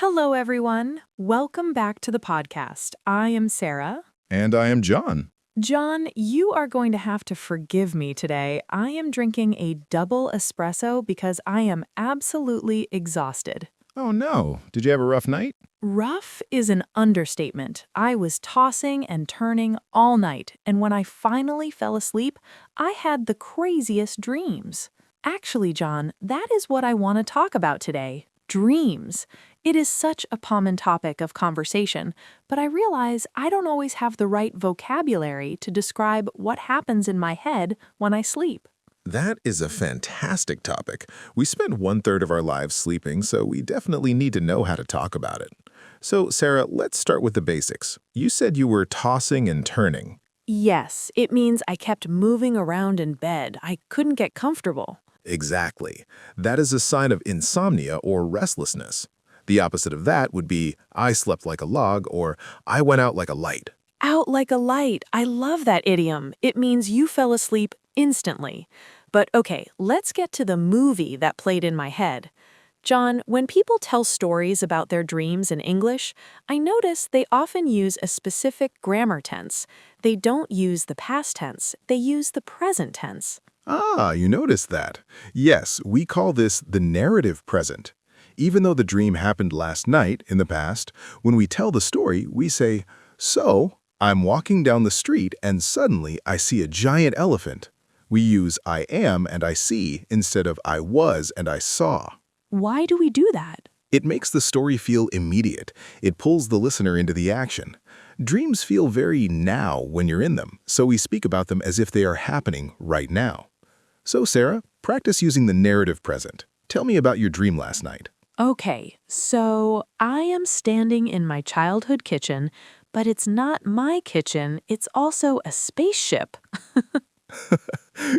Hello, everyone. Welcome back to the podcast. I am Sarah. And I am John. John, you are going to have to forgive me today. I am drinking a double espresso because I am absolutely exhausted. Oh no, did you have a rough night? Rough is an understatement. I was tossing and turning all night, and when I finally fell asleep, I had the craziest dreams. Actually, John, that is what I want to talk about today. Dreams. It is such a common topic of conversation, but I realize I don't always have the right vocabulary to describe what happens in my head when I sleep. That is a fantastic topic. We spend 1/3 of our lives sleeping, so we definitely need to know how to talk about it. So, Sarah, let's start with the basics. You said you were tossing and turning. Yes, it means I kept moving around in bed. I couldn't get comfortable. Exactly. That is a sign of insomnia or restlessness. The opposite of that would be, I slept like a log or I went out like a light. Out like a light. I love that idiom. It means you fell asleep instantly. But okay, let's get to the movie that played in my head. John, when people tell stories about their dreams in English, I notice they often use a specific grammar tense. They don't use the past tense, they use the present tense. Ah, you noticed that. Yes, we call this the narrative present. Even though the dream happened last night in the past, when we tell the story, we say, so, I'm walking down the street and suddenly I see a giant elephant. We use I am and I see instead of I was and I saw. Why do we do that? It makes the story feel immediate. It pulls the listener into the action. Dreams feel very now when you're in them, so we speak about them as if they are happening right now. So, Sarah, practice using the narrative present. Tell me about your dream last night. Okay, so I am standing in my childhood kitchen, but it's not my kitchen, it's also a spaceship.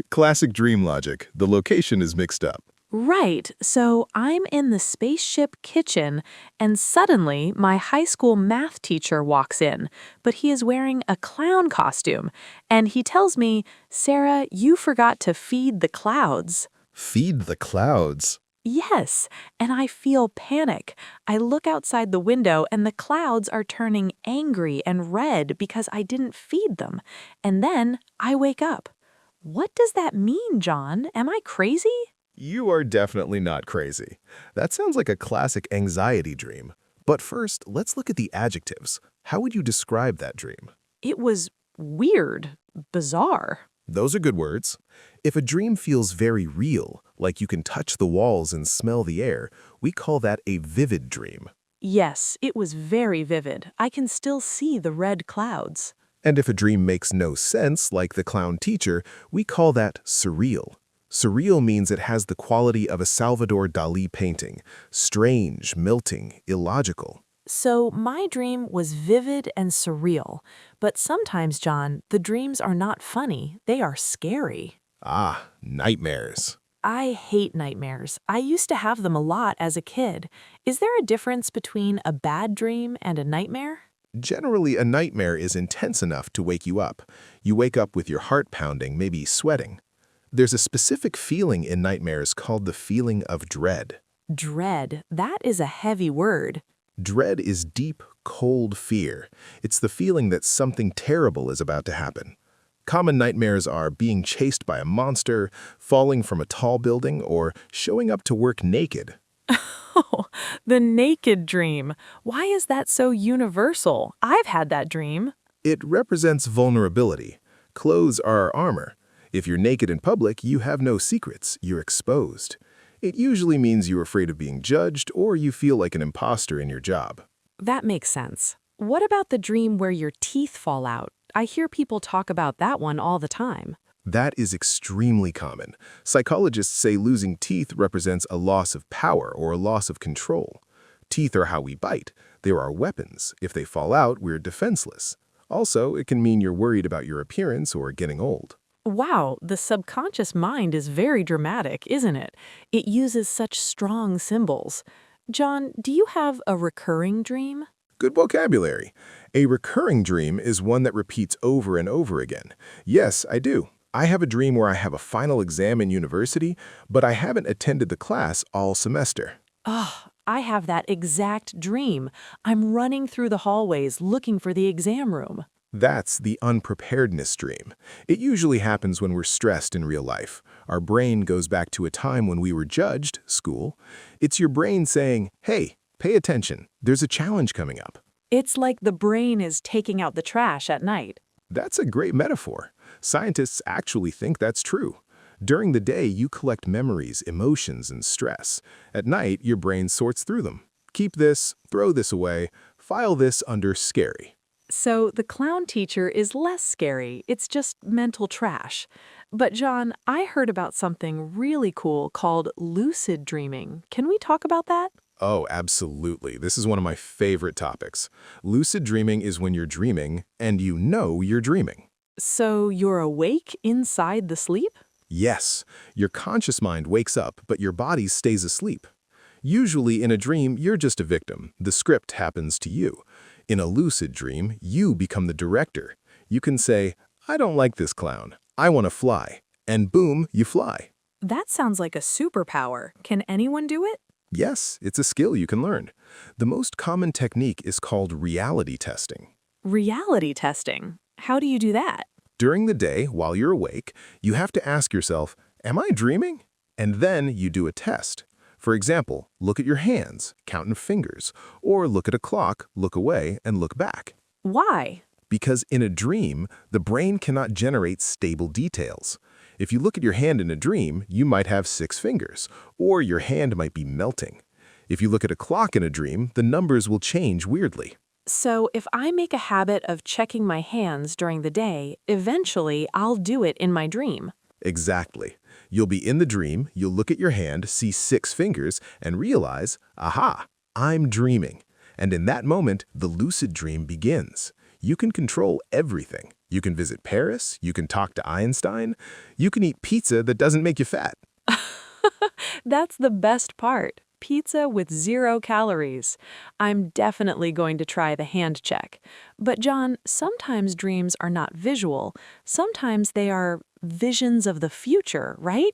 Classic dream logic. The location is mixed up. Right, so I'm in the spaceship kitchen, and suddenly my high school math teacher walks in, but he is wearing a clown costume, and he tells me, Sarah, you forgot to feed the clouds. Feed the clouds. Yes, and I feel panic. I look outside the window and the clouds are turning angry and red because I didn't feed them. And then I wake up. What does that mean, John? Am I crazy? You are definitely not crazy. That sounds like a classic anxiety dream. But first, let's look at the adjectives. How would you describe that dream? It was weird, bizarre. Those are good words. If a dream feels very real, like you can touch the walls and smell the air, we call that a vivid dream. Yes, it was very vivid. I can still see the red clouds. And if a dream makes no sense, like the clown teacher, we call that surreal. Surreal means it has the quality of a Salvador Dali painting, strange, melting, illogical. So my dream was vivid and surreal. But sometimes, John, the dreams are not funny. They are scary. Ah, nightmares. I hate nightmares. I used to have them a lot as a kid. Is there a difference between a bad dream and a nightmare? Generally, a nightmare is intense enough to wake you up. You wake up with your heart pounding, maybe sweating. There's a specific feeling in nightmares called the feeling of dread. Dread. That is a heavy word. Dread is deep, cold fear. It's the feeling that something terrible is about to happen. Common nightmares are being chased by a monster, falling from a tall building, or showing up to work naked. Oh, the naked dream. Why is that so universal? I've had that dream. It represents vulnerability. Clothes are our armor. If you're naked in public, you have no secrets. You're exposed. It usually means you're afraid of being judged or you feel like an imposter in your job. That makes sense. What about the dream where your teeth fall out? I hear people talk about that one all the time. That is extremely common. Psychologists say losing teeth represents a loss of power or a loss of control. Teeth are how we bite. They're our weapons. If they fall out, we're defenseless. Also, it can mean you're worried about your appearance or getting old. Wow, the subconscious mind is very dramatic, isn't it? It uses such strong symbols. John, do you have a recurring dream? Good vocabulary. A recurring dream is one that repeats over and over again. Yes, I do. I have a dream where I have a final exam in university, but I haven't attended the class all semester. Oh, I have that exact dream. I'm running through the hallways looking for the exam room. That's the unpreparedness dream. It usually happens when we're stressed in real life. Our brain goes back to a time when we were judged, school. It's your brain saying, hey, pay attention, there's a challenge coming up. It's like the brain is taking out the trash at night. That's a great metaphor. Scientists actually think that's true. During the day, you collect memories, emotions, and stress. At night, your brain sorts through them. Keep this, throw this away, file this under scary. So the clown teacher is less scary. It's just mental trash. But John, I heard about something really cool called lucid dreaming. Can we talk about that? Oh, absolutely. This is one of my favorite topics. Lucid dreaming is when you're dreaming and you know you're dreaming. So you're awake inside the sleep? Yes, your conscious mind wakes up, but your body stays asleep. Usually in a dream, you're just a victim. The script happens to you. In a lucid dream, you become the director. You can say, I don't like this clown. I want to fly. And boom, you fly. That sounds like a superpower. Can anyone do it? Yes, it's a skill you can learn. The most common technique is called reality testing. Reality testing. How do you do that? During the day, while you're awake, you have to ask yourself, am I dreaming? And then you do a test. For example, look at your hands, count in fingers, or look at a clock, look away, and look back. Why? Because in a dream, the brain cannot generate stable details. If you look at your hand in a dream, you might have 6 fingers, or your hand might be melting. If you look at a clock in a dream, the numbers will change weirdly. So if I make a habit of checking my hands during the day, eventually I'll do it in my dream. Exactly. You'll be in the dream, you'll look at your hand, see 6 fingers, and realize, aha, I'm dreaming. And in that moment, the lucid dream begins. You can control everything. You can visit Paris, you can talk to Einstein, you can eat pizza that doesn't make you fat. That's the best part. Pizza with 0 calories. I'm definitely going to try the hand check. But John, sometimes dreams are not visual. Sometimes they are visions of the future, right?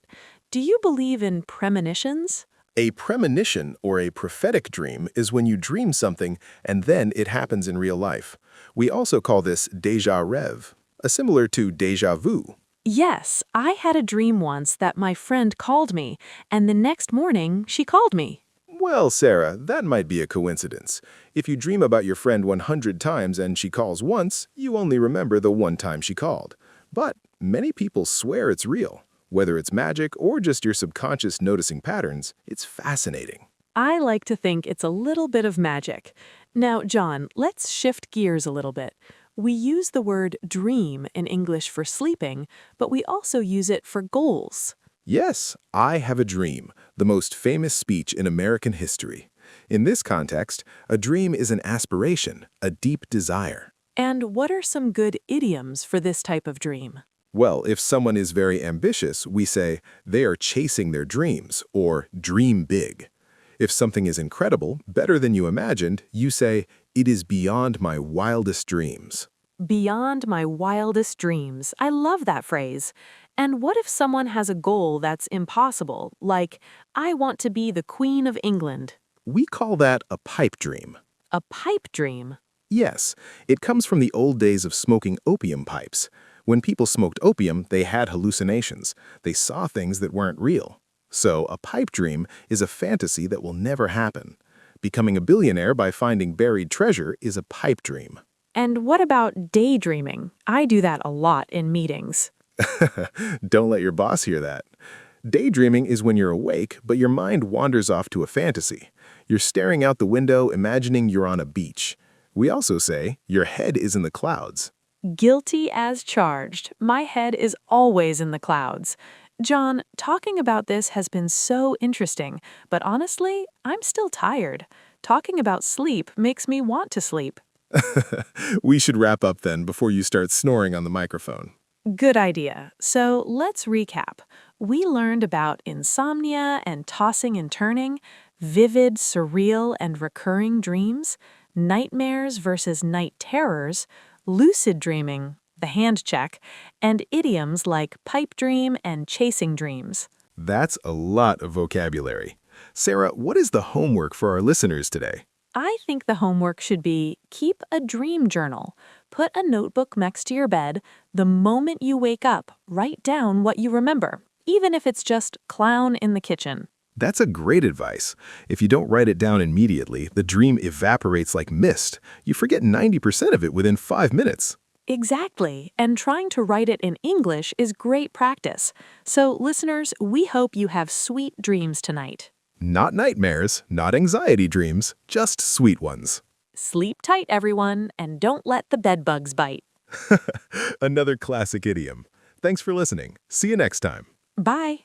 Do you believe in premonitions? A premonition or a prophetic dream is when you dream something and then it happens in real life. We also call this déjà rêve, similar to déjà vu. Yes, I had a dream once that my friend called me, and the next morning she called me. Well, Sarah, that might be a coincidence. If you dream about your friend 100 times and she calls once, you only remember the one time she called. But many people swear it's real. Whether it's magic or just your subconscious noticing patterns, it's fascinating. I like to think it's a little bit of magic. Now, John, let's shift gears a little bit. We use the word dream in English for sleeping, but we also use it for goals. Yes, I have a dream, the most famous speech in American history. In this context, a dream is an aspiration, a deep desire. And what are some good idioms for this type of dream? Well, if someone is very ambitious, we say they are chasing their dreams, or dream big. If something is incredible, better than you imagined, you say, it is beyond my wildest dreams. Beyond my wildest dreams. I love that phrase. And what if someone has a goal that's impossible, like, I want to be the Queen of England? We call that a pipe dream. A pipe dream. Yes, it comes from the old days of smoking opium pipes. When people smoked opium, they had hallucinations. They saw things that weren't real. So a pipe dream is a fantasy that will never happen. Becoming a billionaire by finding buried treasure is a pipe dream. And what about daydreaming? I do that a lot in meetings. Don't let your boss hear that. Daydreaming is when you're awake, but your mind wanders off to a fantasy. You're staring out the window, imagining you're on a beach. We also say your head is in the clouds. Guilty as charged. My head is always in the clouds. John, talking about this has been so interesting, but honestly, I'm still tired. Talking about sleep makes me want to sleep. We should wrap up then before you start snoring on the microphone. Good idea. So let's recap. We learned about insomnia and tossing and turning, vivid, surreal, and recurring dreams, nightmares versus night terrors, lucid dreaming, the hand check, and idioms like pipe dream and chasing dreams. That's a lot of vocabulary. Sarah, what is the homework for our listeners today? I think the homework should be keep a dream journal. Put a notebook next to your bed. The moment you wake up, write down what you remember, even if it's just clown in the kitchen. That's a great advice. If you don't write it down immediately, the dream evaporates like mist. You forget 90% of it within 5 minutes. Exactly, and trying to write it in English is great practice. So, listeners, we hope you have sweet dreams tonight. Not nightmares, not anxiety dreams, just sweet ones. Sleep tight, everyone, and don't let the bedbugs bite. Another classic idiom. Thanks for listening. See you next time. Bye.